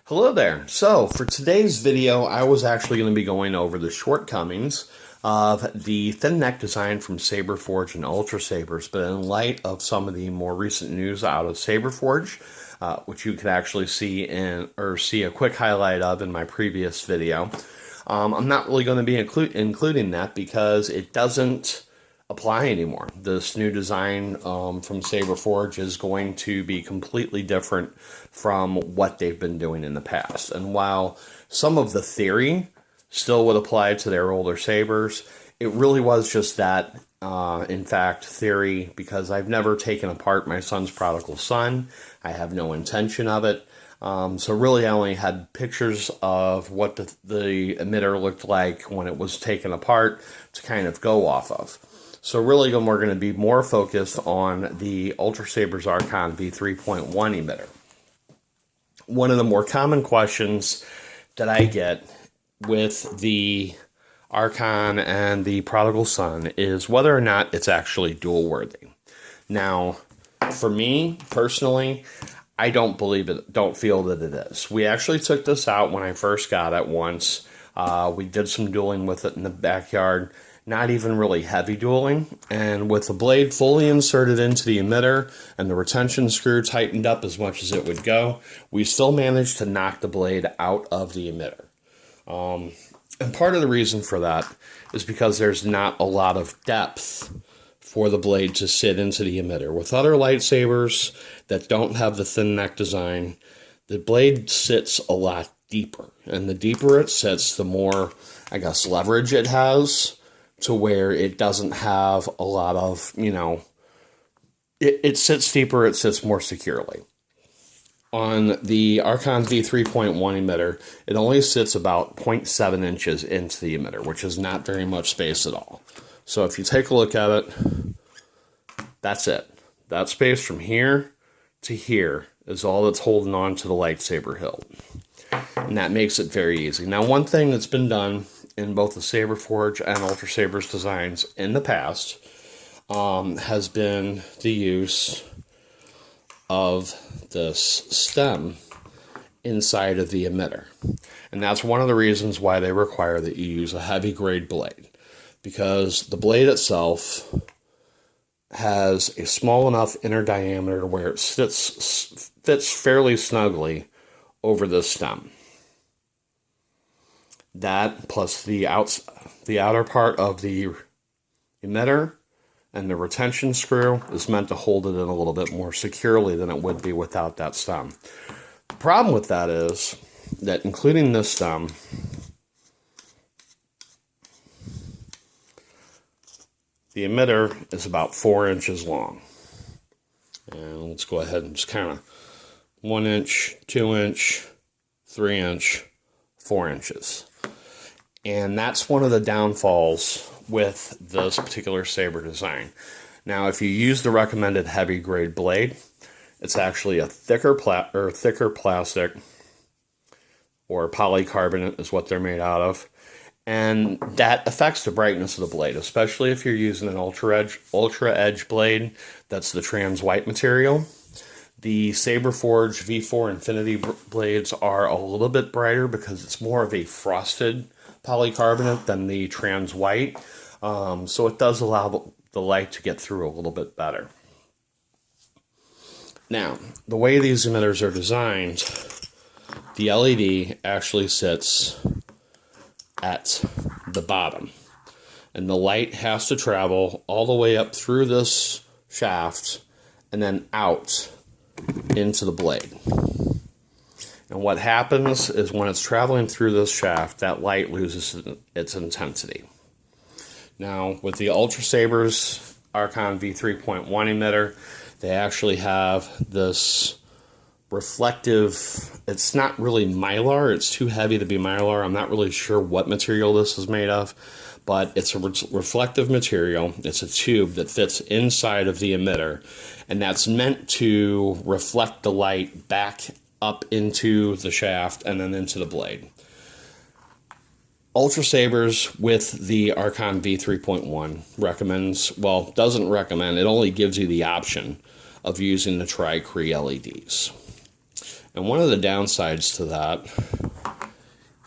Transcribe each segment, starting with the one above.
Hello there. So for today's video, I was actually going to be going over the shortcomings of the thin neck design from Saberforge and Ultra Sabers, but in light of some of the more recent news out of Saberforge, which you can actually see see a quick highlight of in my previous video, I'm not really going to be including that because it doesn't apply anymore. This new design from Saberforge is going to be completely different from what they've been doing in the past. And while some of the theory still would apply to their older sabers, it really was just that, in fact, theory, because I've never taken apart my son's prodigal son. I have no intention of it. So really I only had pictures of what the emitter looked like when it was taken apart to kind of go off of. So really we're going to be more focused on the Ultra Sabers Archon v3.1 emitter. One of the more common questions that I get with the Archon and the Prodigal Son is whether or not it's actually dual worthy. Now, for me personally, I don't feel that it is. We actually took this out when I first got it once. We did some dueling with it in the backyard. Not even really heavy dueling, and with the blade fully inserted into the emitter and the retention screw tightened up as much as it would go, we still managed to knock the blade out of the emitter. And part of the reason for that is because there's not a lot of depth for the blade to sit into the emitter. With other lightsabers that don't have the thin neck design, the blade sits a lot deeper, and the deeper it sits, the more, I guess, leverage it has, to where it doesn't have a lot of, it sits deeper, it sits more securely. On the Archon v3.1 emitter, it only sits about 0.7 inches into the emitter, which is not very much space at all. So if you take a look at it, that's it. That space from here to here is all that's holding on to the lightsaber hilt. And that makes it very easy. Now, one thing that's been done in both the Saberforge and Ultra Sabers designs in the past has been the use of this stem inside of the emitter. And that's one of the reasons why they require that you use a heavy grade blade, because the blade itself has a small enough inner diameter where it fits fairly snugly over the stem. That plus the outer part of the emitter and the retention screw is meant to hold it in a little bit more securely than it would be without that stem. The problem with that is that including this stem, the emitter is about 4 inches long. And let's go ahead and just kind of 1 inch, 2 inch, 3 inch, 4 inches. And that's one of the downfalls with this particular saber design. Now, if you use the recommended heavy grade blade, it's actually a thicker plastic, or polycarbonate is what they're made out of. And that affects the brightness of the blade, especially if you're using an ultra edge blade that's the trans white material. The Saberforge V4 Infinity blades are a little bit brighter because it's more of a frosted polycarbonate than the trans white, so it does allow the light to get through a little bit better. Now, the way these emitters are designed, the LED actually sits at the bottom, and the light has to travel all the way up through this shaft and then out into the blade. And what happens is when it's traveling through this shaft, that light loses its intensity. Now, with the Ultra Sabers Archon v3.1 emitter, they actually have this reflective, it's not really mylar, it's too heavy to be mylar. I'm not really sure what material this is made of, but it's a reflective material. It's a tube that fits inside of the emitter, and that's meant to reflect the light back up into the shaft and then into the blade. Ultra Sabers with the Archon v3.1 doesn't recommend, it only gives you the option of using the Tri-Cree LEDs. And one of the downsides to that,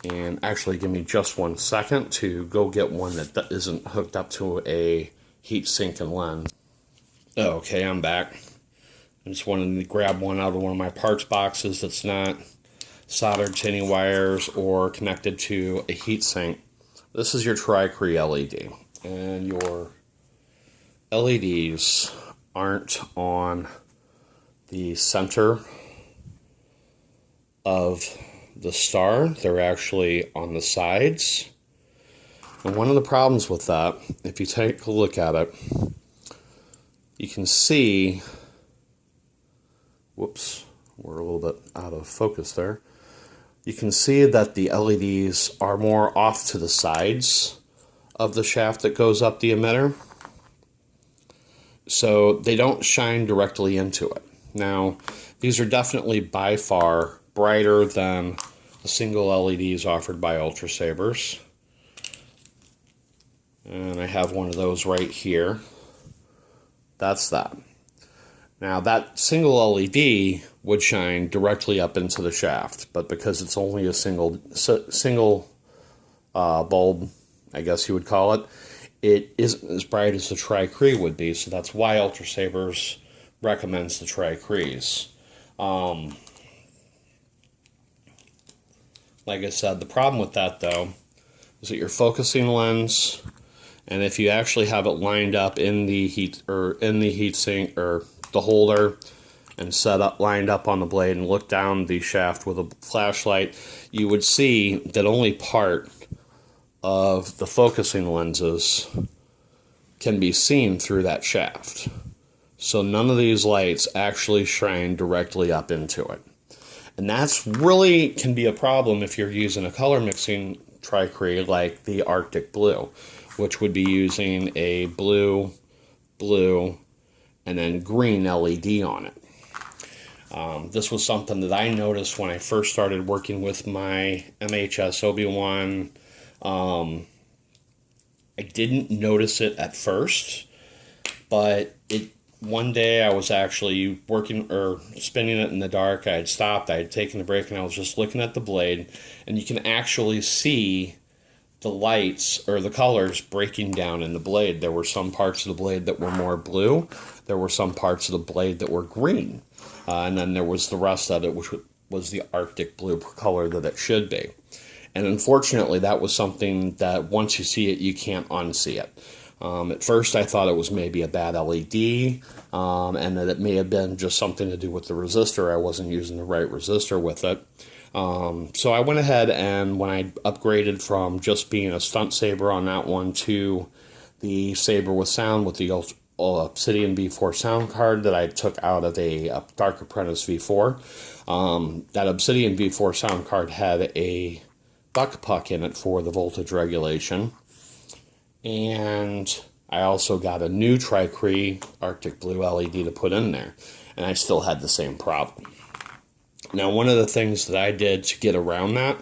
and actually give me just 1 second to go get one that isn't hooked up to a heat sink and lens. Okay, I'm back. I just wanted to grab one out of one of my parts boxes that's not soldered to any wires or connected to a heat sink. This is your Tri-Cree LED, and your LEDs aren't on the center of the star. They're actually on the sides. And one of the problems with that, if you take a look at it, you can see, whoops, we're a little bit out of focus there. You can see that the LEDs are more off to the sides of the shaft that goes up the emitter. So they don't shine directly into it. Now, these are definitely by far brighter than the single LEDs offered by Ultra Sabers. And I have one of those right here. That's that. Now that single LED would shine directly up into the shaft, but because it's only a single bulb, I guess you would call it, it isn't as bright as the Tri-Cree would be, so that's why Ultra Sabers recommends the Tri-Crees. Like I said, the problem with that though is that your focusing lens, and if you actually have it lined up in the heat sink or the holder and lined up on the blade and look down the shaft with a flashlight, you would see that only part of the focusing lenses can be seen through that shaft. So none of these lights actually shine directly up into it. And that's really can be a problem if you're using a color mixing Tri-Cree like the Arctic Blue, which would be using a blue, and then green LED on it. This was something that I noticed when I first started working with my MHS Obi-Wan. I didn't notice it at first, but one day I was actually working or spinning it in the dark. I had stopped, I had taken a break, and I was just looking at the blade, and you can actually see the lights or the colors breaking down in the blade. There were some parts of the blade that were more blue. There were some parts of the blade that were green. And then there was the rest of it, which was the Arctic blue color that it should be. And unfortunately, that was something that once you see it, you can't unsee it. At first, I thought it was maybe a bad LED, and that it may have been just something to do with the resistor. I wasn't using the right resistor with it. So I went ahead and when I upgraded from just being a stunt saber on that one to the saber with sound with the Obsidian V4 sound card that I took out of a Dark Apprentice V4, that Obsidian V4 sound card had a buck puck in it for the voltage regulation. And I also got a new Tri-Cree Arctic Blue LED to put in there, and I still had the same problem. Now, one of the things that I did to get around that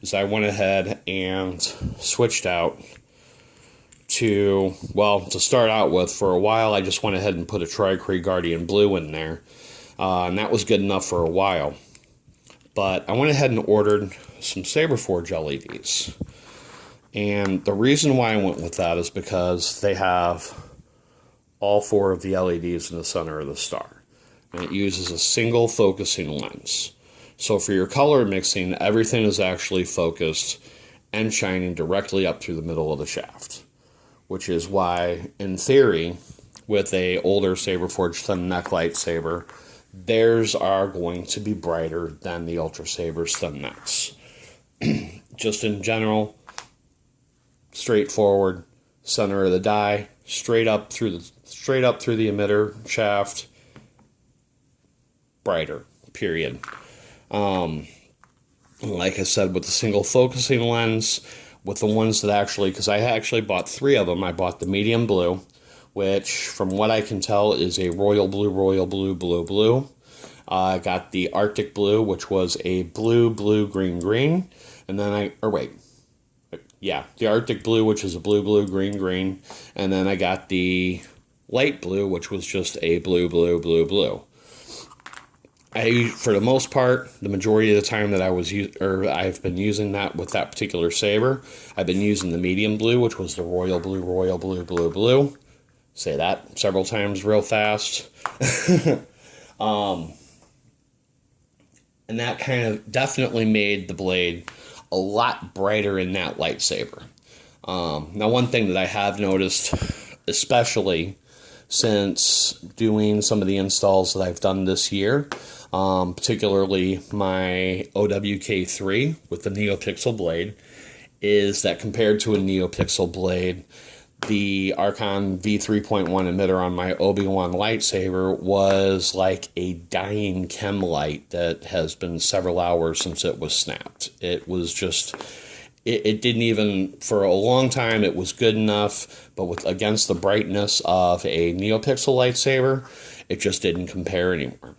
is I went ahead and switched out to, well, to start out with, for a while I just went ahead and put a Tri-Cree Guardian Blue in there, and that was good enough for a while. But I went ahead and ordered some Saberforge LEDs. And the reason why I went with that is because they have all 4 of the LEDs in the center of the star. And it uses a single focusing lens. So for your color mixing, everything is actually focused and shining directly up through the middle of the shaft. Which is why, in theory, with a older Saberforge thin neck lightsaber, theirs are going to be brighter than the Ultra Sabers thin necks. Just in general, straightforward, center of the die, straight up through the emitter shaft, brighter, period. Like I said, with the single focusing lens, with the ones that actually, because I actually bought 3 of them. I bought the medium blue, which from what I can tell is a royal blue, blue. I got the Arctic Blue, which was a blue, green. And then the Arctic Blue, which is a blue, green. And then I got the light blue, which was just a blue. for the most part, the majority of the time that I've been using that with that particular saber, I've been using the medium blue, which was the royal blue. Say that several times real fast. And that kind of definitely made the blade a lot brighter in that lightsaber. Now, one thing that I have noticed, especially since doing some of the installs that I've done this year, particularly my OWK3 with the NeoPixel blade, is that compared to a NeoPixel blade, the Archon v3.1 emitter on my Obi-Wan lightsaber was like a dying chem light that has been several hours since it was snapped. It was just, it didn't even, for a long time, it was good enough, but against the brightness of a NeoPixel lightsaber, it just didn't compare anymore.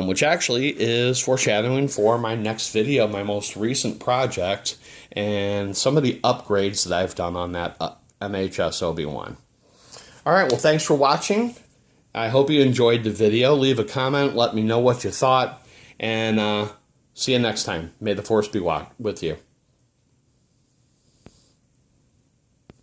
Which actually is foreshadowing for my next video, my most recent project, and some of the upgrades that I've done on that MHS Obi-Wan. Alright, well, thanks for watching. I hope you enjoyed the video. Leave a comment, let me know what you thought, and see you next time. May the Force be with you.